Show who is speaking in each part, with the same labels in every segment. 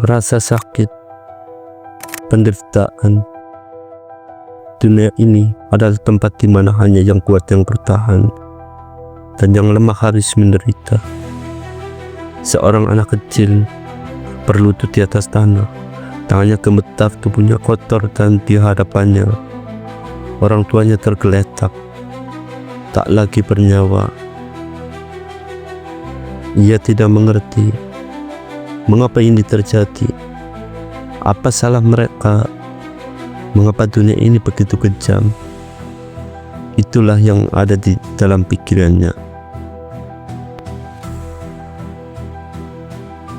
Speaker 1: rasa sakit, penderitaan. Dunia ini adalah tempat di mana hanya yang kuat yang bertahan dan yang lemah harus menderita. Seorang anak kecil berlutut di atas tanah, tangannya gemetar, tubuhnya kotor, dan di hadapannya orang tuanya tergeletak, tak lagi bernyawa. Ia tidak mengerti mengapa ini terjadi, apa salah mereka, mengapa dunia ini begitu kejam. Itulah yang ada di dalam pikirannya.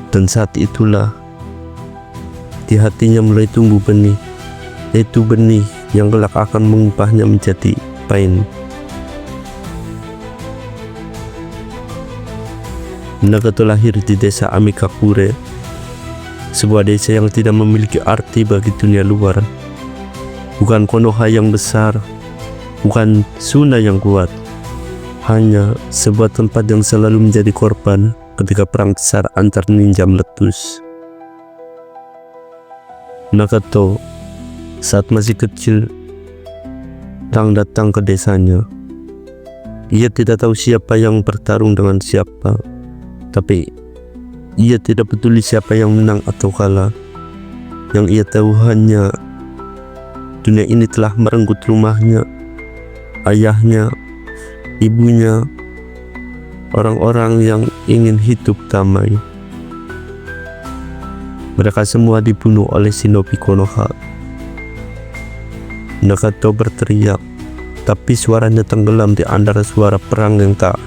Speaker 1: Dan saat itulah di hatinya mulai tumbuh benih, yaitu benih yang kelak akan mengubahnya menjadi pain. Nagato lahir di desa Amikakure, sebuah desa yang tidak memiliki arti bagi dunia luar. Bukan Konoha yang besar, bukan Suna yang kuat, hanya sebuah tempat yang selalu menjadi korban ketika perang besar antar ninja meletus. Nagato saat masih kecil datang ke desanya. Ia tidak tahu siapa yang bertarung dengan siapa, tapi ia tidak peduli siapa yang menang atau kalah. Yang ia tahu hanya dunia ini telah merenggut rumahnya, ayahnya, ibunya, orang-orang yang ingin hidup damai. Mereka semua dibunuh oleh shinobi Konoha. Nagato berteriak, tapi suaranya tenggelam di antara suara perang yang tak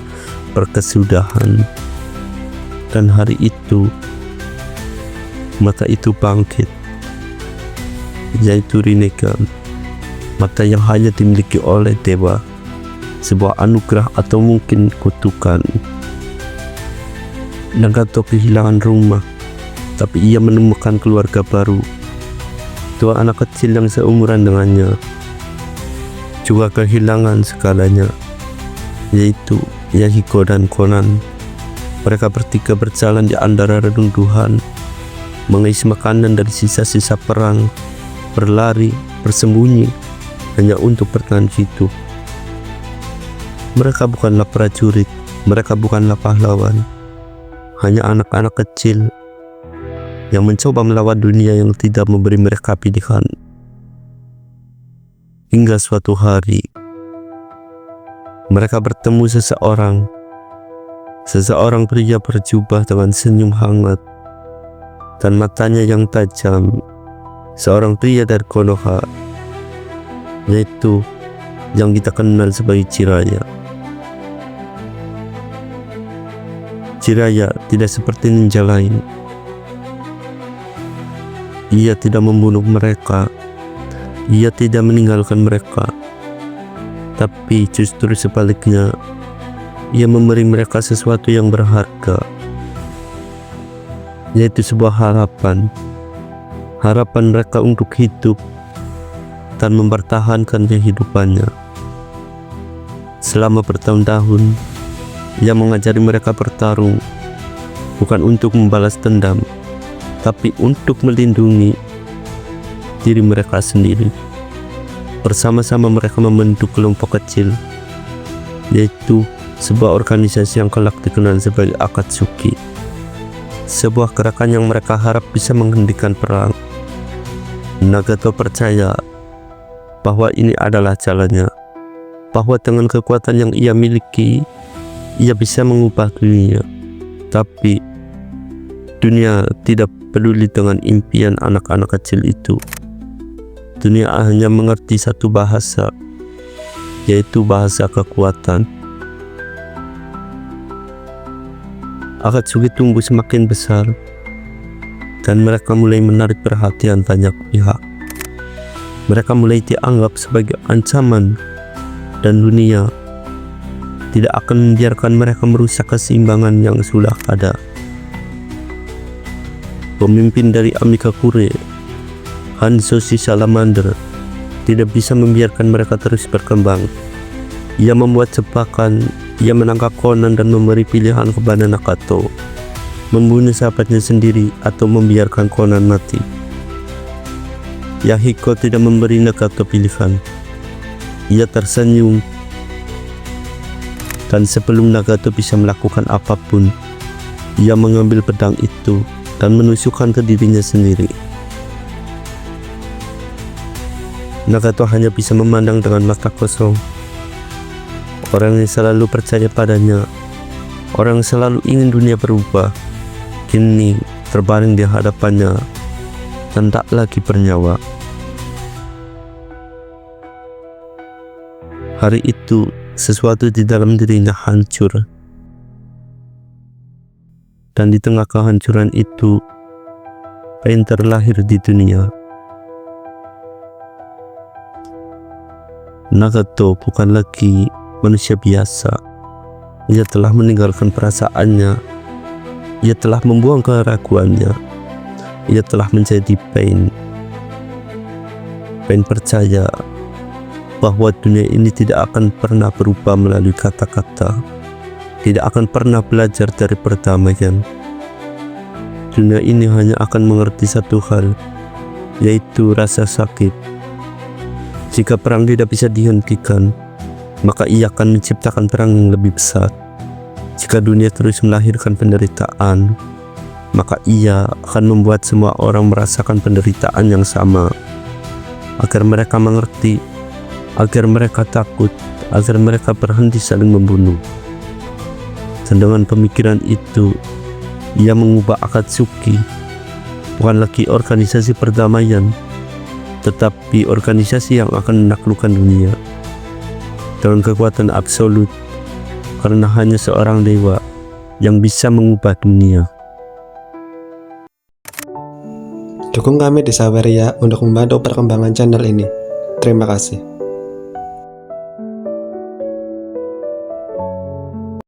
Speaker 1: berkesudahan. Dan hari itu, mata itu bangkit, yaitu Rinnegan, mata yang hanya dimiliki oleh dewa, sebuah anugerah atau mungkin kutukan. Nagato kehilangan rumah, tapi ia menemukan keluarga baru. Dua anak kecil yang seumuran dengannya juga kehilangan segalanya, yaitu Yahiko dan Konan. Mereka bertiga berjalan di antara reruntuhan, mengais makanan dari sisa-sisa perang, berlari, bersembunyi, hanya untuk bertahan hidup. Mereka bukanlah prajurit, mereka bukanlah pahlawan, hanya anak-anak kecil yang mencoba melawan dunia yang tidak memberi mereka pilihan. Hingga suatu hari, mereka bertemu seseorang pria berjubah dengan senyum hangat dan matanya yang tajam, seorang pria dari Konoha, yaitu yang kita kenal sebagai Jiraiya. Jiraiya tidak seperti ninja lain. Ia tidak membunuh mereka, ia tidak meninggalkan mereka, tapi justru sebaliknya, ia memberi mereka sesuatu yang berharga, yaitu sebuah harapan mereka untuk hidup dan mempertahankan kehidupannya. Selama bertahun-tahun, ia mengajari mereka bertarung, bukan untuk membalas dendam, tapi untuk melindungi diri mereka sendiri. Bersama-sama mereka membentuk kelompok kecil, yaitu sebuah organisasi yang kelak dikenal sebagai Akatsuki, sebuah gerakan yang mereka harap bisa menghentikan perang. Nagato percaya bahwa ini adalah jalannya, bahwa dengan kekuatan yang ia miliki, ia bisa mengubah dunia. Tapi dunia tidak peduli dengan impian anak-anak kecil itu. Dunia hanya mengerti satu bahasa, yaitu bahasa kekuatan. Akatsuki tumbuh semakin besar, dan mereka mulai menarik perhatian banyak pihak. Mereka mulai dianggap sebagai ancaman, dan dunia tidak akan membiarkan mereka merusak keseimbangan yang sudah ada. Pemimpin dari Amikakure, Hanzo si Salamander, tidak bisa membiarkan mereka terus berkembang. Ia membuat jebakan, ia menangkap Konan dan memberi pilihan kepada Nagato. membunuh sahabatnya sendiri atau membiarkan Conan mati. Yahiko tidak memberi Nagato pilihan. Ia tersenyum, dan sebelum Nagato bisa melakukan apapun, ia mengambil pedang itu dan menusukkan ke dirinya sendiri. Nagato hanya bisa memandang dengan mata kosong. Orang yang selalu percaya padanya, orang yang selalu ingin dunia berubah, kini terbaring di hadapannya dan tak lagi bernyawa. Hari itu, sesuatu di dalam dirinya hancur. Dan di tengah kehancuran itu, Pain terlahir di dunia. Nagato bukan lagi manusia biasa. Ia telah meninggalkan perasaannya. Ia telah membuang keraguannya. Ia telah menjadi Pain. Pain percaya bahwa dunia ini tidak akan pernah berubah melalui kata-kata, tidak akan pernah belajar dari perdamaian. Dunia ini hanya akan mengerti satu hal, yaitu rasa sakit. Jika perang tidak bisa dihentikan, maka ia akan menciptakan perang yang lebih besar. Jika dunia terus melahirkan penderitaan, maka ia akan membuat semua orang merasakan penderitaan yang sama, agar mereka mengerti, agar mereka takut, agar mereka berhenti saling membunuh. Dan dengan pemikiran itu, ia mengubah Akatsuki bukan lagi organisasi perdamaian, tetapi organisasi yang akan menaklukkan dunia dengan kekuatan absolut, karena hanya seorang dewa yang bisa mengubah dunia.
Speaker 2: Dukung kami di Saweria untuk membantu perkembangan channel ini. Terima kasih.